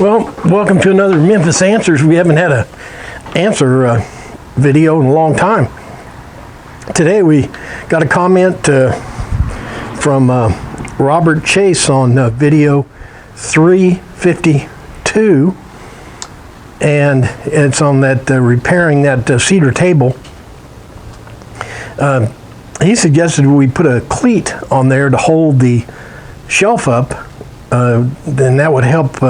Well, welcome to another Memphis Answers. We haven't had a answer video in a long time. Today we got a comment from Robert Chase on video 352, and it's on that repairing that cedar table. He suggested we put a cleat on there to hold the shelf up. Then that would help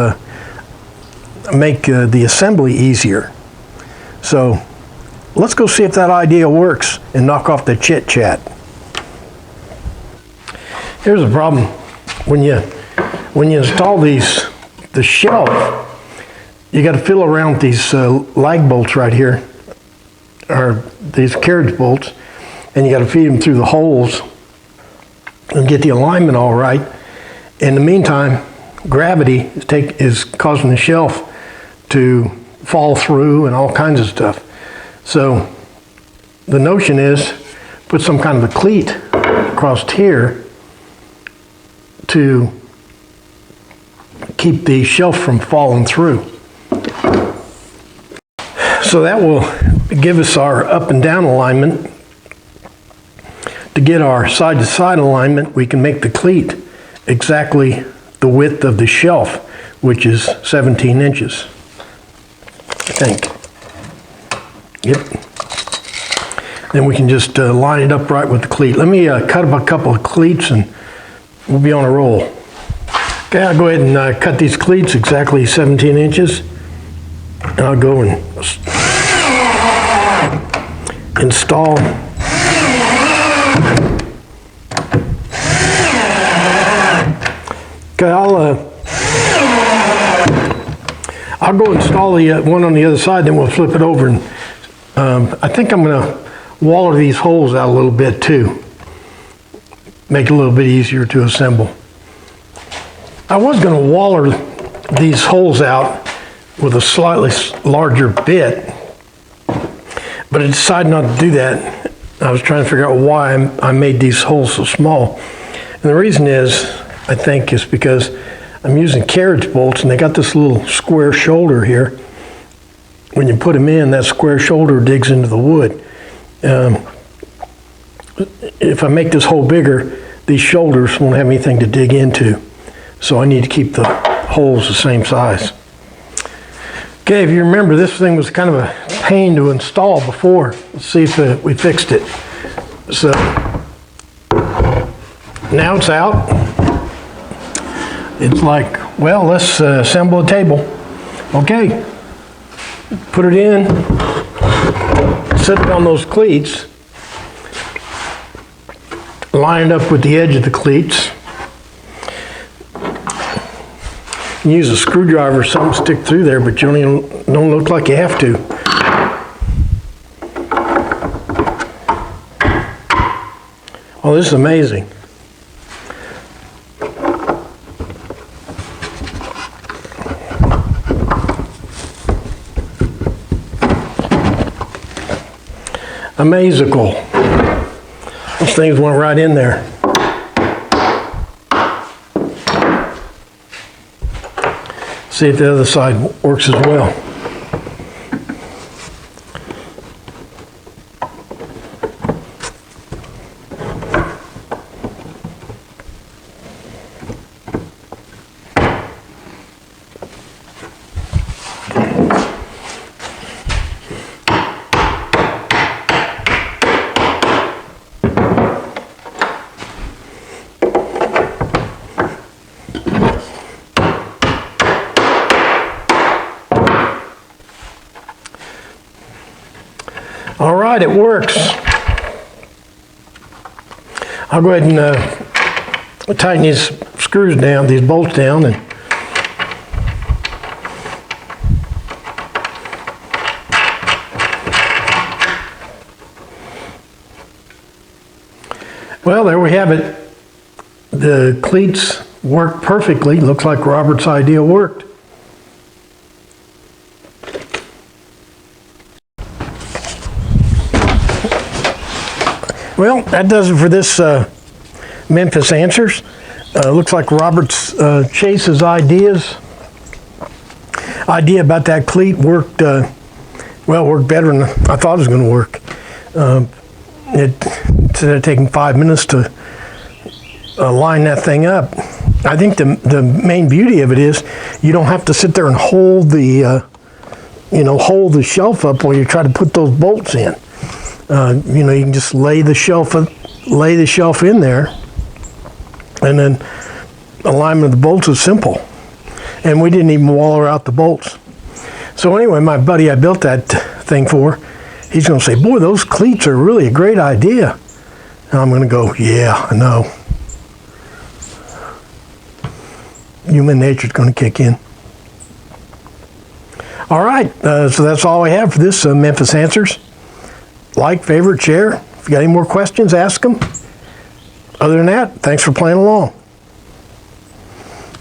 make the assembly easier. So let's go see if that idea works and knock off the chit chat. Here's the problem: when you install the shelf, you got to fiddle around with these lag bolts right here, or these carriage bolts, and you got to feed them through the holes and get the alignment all right. In the meantime, gravity is causing the shelf to fall through and all kinds of stuff. So the notion is put some kind of a cleat across here to keep the shelf from falling through. So that will give us our up and down alignment. To get our side to side alignment, we can make the cleat exactly the width of the shelf, which is 17 inches, I think. Yep. Then we can just line it up right with the cleat. Let me cut up a couple of cleats and we'll be on a roll. Okay, I'll go ahead and cut these cleats exactly 17 inches. And I'll go and install okay, I'll go install the one on the other side, then we'll flip it over, and I think I'm going to waller these holes out a little bit too. Make it a little bit easier to assemble. I was going to waller these holes out with a slightly larger bit, but I decided not to do that. I was trying to figure out why I made these holes so small. And the reason is, I think, is because I'm using carriage bolts and they got this little square shoulder here. When you put them in, that square shoulder digs into the wood. If I make this hole bigger, these shoulders won't have anything to dig into. So I need to keep the holes the same size. Okay, if you remember, this thing was kind of a pain to install before. Let's see if we fixed it. So now it's out. It's like, well, let's assemble a table. Okay, put it in, set it on those cleats, line it up with the edge of the cleats. You can use a screwdriver or something to stick through there, but you don't look like you have to. Oh, this is amazing. Amazical. Those things went right in there. See if the other side works as well. All right, it works. I'll go ahead and tighten these screws down, these bolts down, and well, there we have it. The cleats work perfectly. Looks like Robert's idea worked. Well, that does it for this Memphis Answers. Looks like Robert Chase's ideas idea about that cleat worked, well, it worked better than I thought it was going to work. Instead of taking 5 minutes to line that thing up, I think the main beauty of it is you don't have to sit there and hold the hold the shelf up while you try to put those bolts in. You can just lay the shelf in there, and then alignment of the bolts is simple. And we didn't even waller out the bolts. So anyway, my buddy I built that thing for, he's going to say, boy, those cleats are really a great idea. And I'm going to go, yeah, I know. Human nature's going to kick in. All right, so that's all I have for this Memphis Answers. Like, favorite, share. If you got any more questions, ask them. Other than that, thanks for playing along.